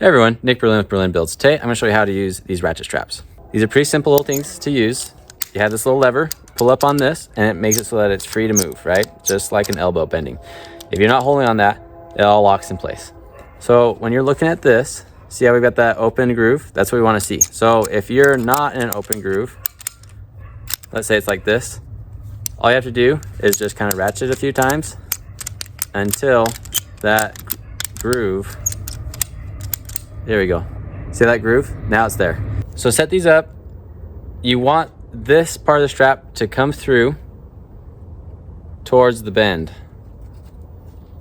Hey everyone, Nick Berlin with Berlin Builds. Today I'm going to show you how to use these ratchet straps. These are pretty simple little things to use. You have this little lever, pull up on this, and it makes it so that it's free to move, right? Just like an elbow bending. If you're not holding on that, it all locks in place. So when you're looking at this, see how we've got that open groove? That's what we want to see. So if you're not in an open groove, let's say it's like this, all you have to do is just kind of ratchet a few times until that groove. There we go. See that groove? Now it's there. So set these up. You want this part of the strap to come through towards the bend.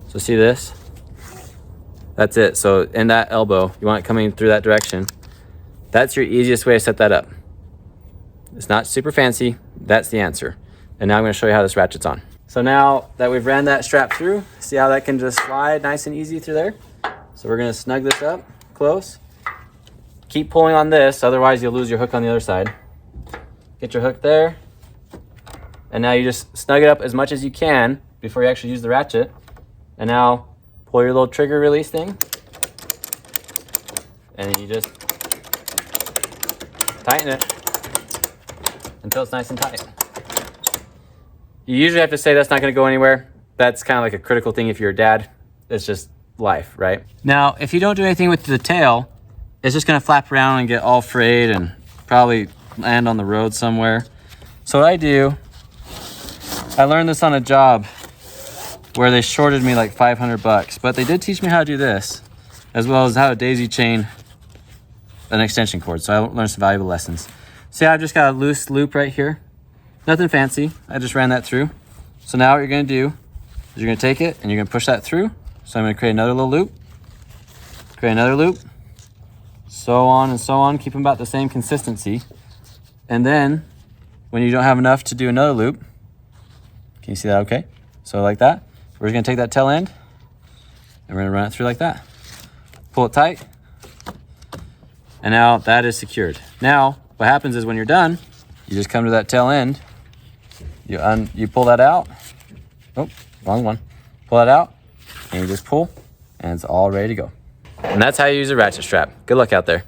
So see this? That's it. So in that elbow, you want it coming through that direction. That's your easiest way to set that up. It's not super fancy. That's the answer. And now I'm going to show you how this ratchets on. So now that we've ran that strap through, see how that can just slide nice and easy through there? So we're going to snug this up close. Keep pulling on this, otherwise you'll lose your hook on the other side. Get your hook there. And now you just snug it up as much as you can before you actually use the ratchet. And now pull your little trigger release thing. And you just tighten it until it's nice and tight. You usually have to say that's not going to go anywhere. That's kind of like a critical thing if you're a dad. It's just life, right? Now, if you don't do anything with the tail, it's just going to flap around and get all frayed and probably land on the road somewhere. So what I do, I learned this on a job where they shorted me like 500 bucks, but they did teach me how to do this, as well as how to daisy chain an extension cord. So I learned some valuable lessons. See, I've just got a loose loop right here. Nothing fancy. I just ran that through. So now what you're going to do is you're going to take it and you're going to push that through. So I'm going to create another little loop, create another loop, so on and so on. Keep them about the same consistency. And then when you don't have enough to do another loop, can you see that okay? So like that, we're just going to take that tail end and we're going to run it through like that. Pull it tight. And now that is secured. Now what happens is when you're done, you just come to that tail end, you pull that out. Oh, wrong one. Pull that out. And you just pull, and it's all ready to go. And that's how you use a ratchet strap. Good luck out there.